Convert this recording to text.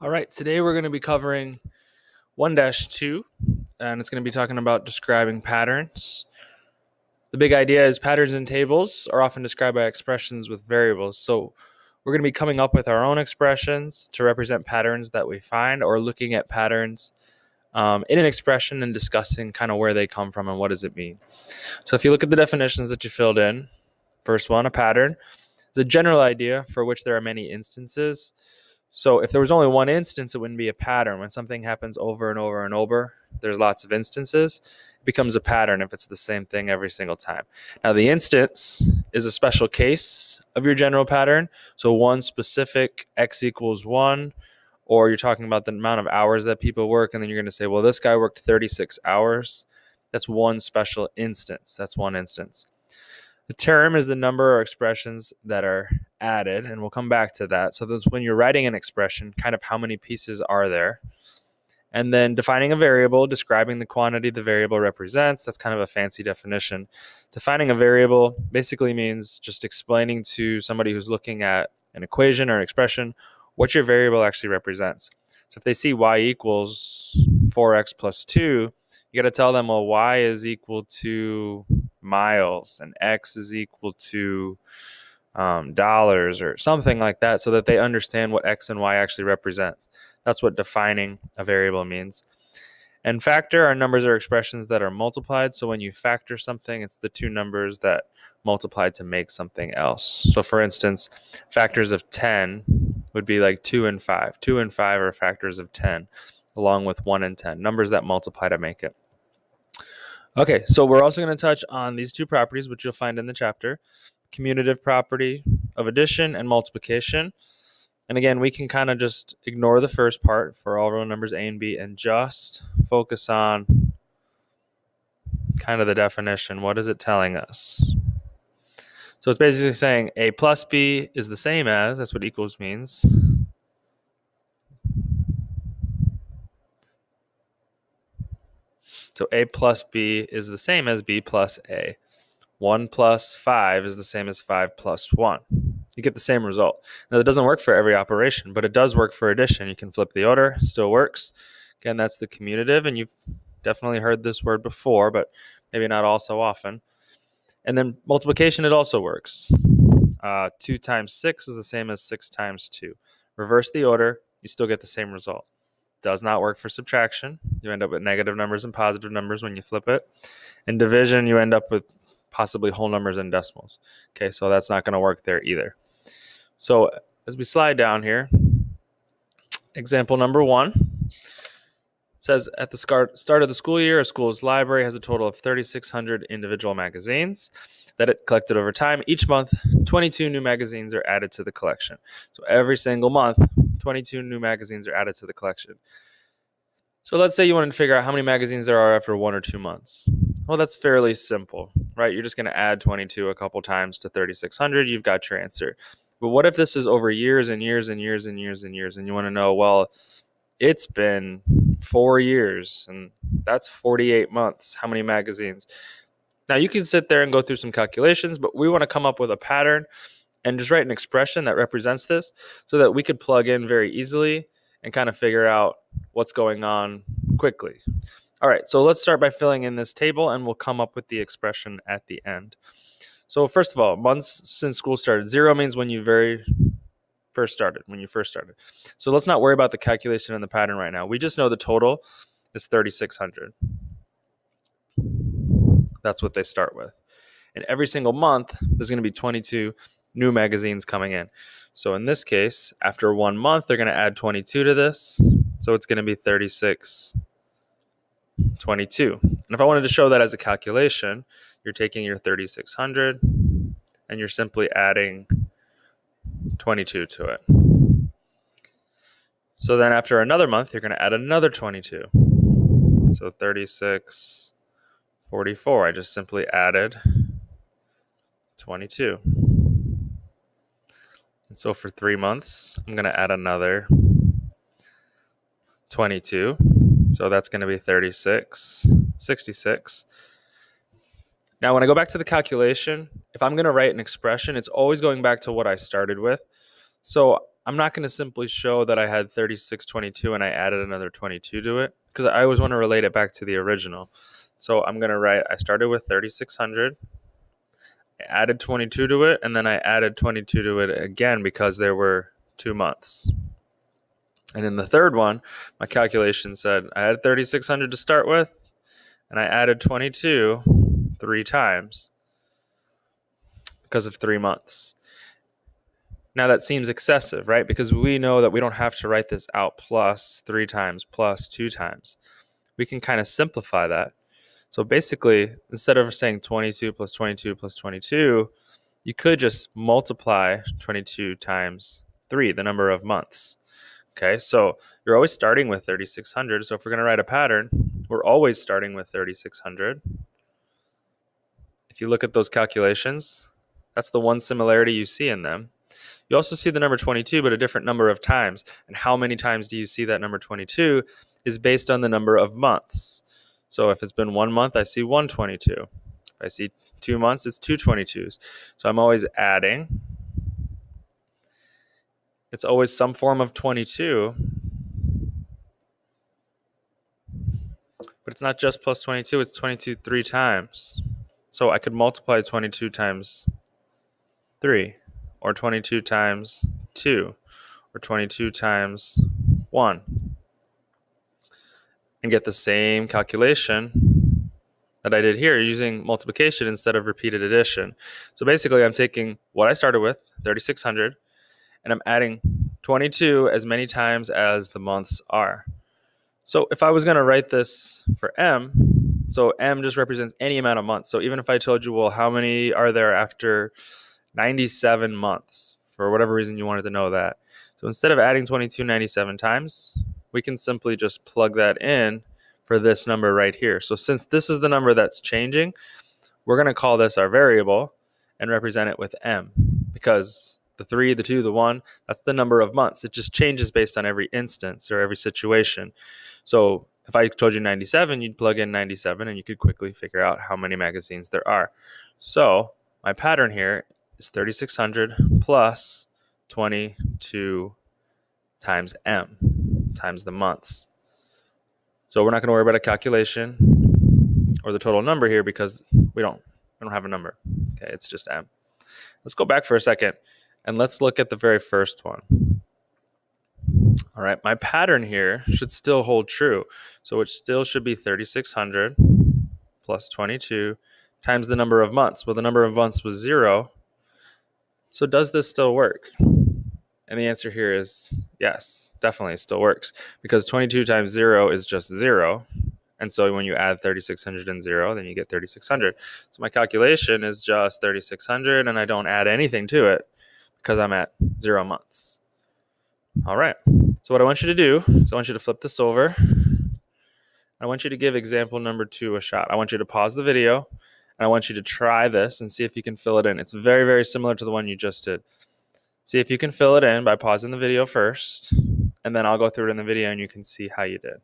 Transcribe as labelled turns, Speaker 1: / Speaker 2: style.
Speaker 1: All right, today we're going to be covering 1-2, and it's going to be talking about describing patterns. The big idea is patterns in tables are often described by expressions with variables. So we're going to be coming up with our own expressions to represent patterns that we find, or looking at patterns in an expression and discussing kind of where they come from and what does it mean. So if you look at the definitions that you filled in, first one, a pattern is a general idea for which there are many instances. So if there was only one instance, it wouldn't be a pattern. When something happens over and over and over, there's lots of instances. It becomes a pattern if it's the same thing every single time. Now, the instance is a special case of your general pattern. So one specific x equals 1, or you're talking about the amount of hours that people work, and then you're going to say, well, this guy worked 36 hours. That's one special instance. That's one instance. The term is the number or expressions that are added, and we'll come back to that. So that's when you're writing an expression, kind of how many pieces are there. And then defining a variable, describing the quantity the variable represents. That's kind of a fancy definition. Defining a variable basically means just explaining to somebody who's looking at an equation or an expression what your variable actually represents. So if they see y equals 4x plus 2, you got to tell them, well, y is equal to miles and x is equal to dollars or something like that, so that they understand what x and y actually represent. That's what defining a variable means. And factor are numbers or expressions that are multiplied. So when you factor something, it's the two numbers that multiplied to make something else. So for instance, factors of 10 would be like 2 and 5. 2 and 5 are factors of 10, along with 1 and 10, numbers that multiply to make it. Okay, so we're also going to touch on these two properties, which you'll find in the chapter: commutative property of addition and multiplication. And again, we can kind of just ignore the first part for all real numbers a and b and just focus on kind of the definition. What is it telling us? So it's basically saying a plus b is the same as, that's what equals means. So a plus b is the same as b plus a. 1 plus 5 is the same as 5 plus 1. You get the same result. Now, that doesn't work for every operation, but it does work for addition. You can flip the order, still works. Again, that's the commutative, and you've definitely heard this word before, but maybe not all so often. And then multiplication, it also works. 2 times 6 is the same as 6 times 2. Reverse the order, you still get the same result. Does not work for subtraction. You end up with negative numbers and positive numbers when you flip it. In division, you end up with possibly whole numbers and decimals. Okay, so that's not going to work there either. So as we slide down here, example number 1 says, at the start of the school year, a school's library has a total of 3,600 individual magazines that it collected over time. Each month, 22 new magazines are added to the collection. So every single month, 22 new magazines are added to the collection. So let's say you wanted to figure out how many magazines there are after 1 or 2 months. Well, that's fairly simple, right? You're just going to add 22 a couple times to 3,600. You've got your answer. But what if this is over years and years and years and years and years, and you want to know, well, it's been 4 years, and that's 48 months. How many magazines? Now, you can sit there and go through some calculations, but we want to come up with a pattern and just write an expression that represents this so that we could plug in very easily and kind of figure out what's going on quickly. All right, so let's start by filling in this table, and we'll come up with the expression at the end. So first of all, months since school started. 0 means when you first started. So let's not worry about the calculation and the pattern right now. We just know the total is 3,600. That's what they start with. And every single month, there's going to be 22 new magazines coming in. So in this case, after 1 month, they're going to add 22 to this. So it's going to be 3,622. And if I wanted to show that as a calculation, you're taking your 3,600 and you're simply adding 22 to it. So then after another month, you're going to add another 22. So 3,644. I just simply added 22. And so for 3 months, I'm going to add another 22. So that's going to be 3,666. Now, when I go back to the calculation, if I'm going to write an expression, it's always going back to what I started with. So I'm not going to simply show that I had 3622 and I added another 22 to it, because I always want to relate it back to the original. So I'm going to write, I started with 3600, I added 22 to it, and then I added 22 to it again because there were 2 months. And in the third one, my calculation said I had 3600 to start with, and I added 22 3 times because of 3 months. Now that seems excessive, right? Because we know that we don't have to write this out plus 3 times, plus 2 times. We can kind of simplify that. So basically, instead of saying 22 plus 22 plus 22, you could just multiply 22 times 3, the number of months. Okay, so you're always starting with 3600. So if we're going to write a pattern, we're always starting with 3600. If you look at those calculations, that's the one similarity you see in them. You also see the number 22, but a different number of times. And how many times do you see that number 22 is based on the number of months. So if it's been 1 month, I see 122. If I see 2 months, it's 222s. So I'm always adding. It's always some form of 22. But it's not just plus 22, it's 22 3 times. So I could multiply 22 times 3, or 22 times 2, or 22 times 1, and get the same calculation that I did here using multiplication instead of repeated addition. So basically, I'm taking what I started with, 3600, and I'm adding 22 as many times as the months are. So if I was going to write this for m, so m just represents any amount of months. So even if I told you, well, how many are there after 97 months, for whatever reason you wanted to know that. So instead of adding 22 97 times, we can simply just plug that in for this number right here. So since this is the number that's changing, we're going to call this our variable and represent it with m, because the 3, the 2, the 1, that's the number of months. It just changes based on every instance or every situation. So if I told you 97, you'd plug in 97 and you could quickly figure out how many magazines there are. So my pattern here is 3600 plus 22 times m, times the months. So we're not going to worry about a calculation or the total number here because we don't have a number. Okay, it's just m. Let's go back for a second and let's look at the very first one. All right, my pattern here should still hold true. So it still should be 3600 plus 22 times the number of months. Well, the number of months was 0. So does this still work? And the answer here is yes, definitely it still works, because 22 times 0 is just 0. And so when you add 3600 and 0, then you get 3600. So my calculation is just 3600, and I don't add anything to it because I'm at 0 months. All right. So what I want you to do is I want you to flip this over. I want you to give example number 2 a shot. I want you to pause the video, and I want you to try this and see if you can fill it in. It's very, very similar to the one you just did. See if you can fill it in by pausing the video first, and then I'll go through it in the video and you can see how you did.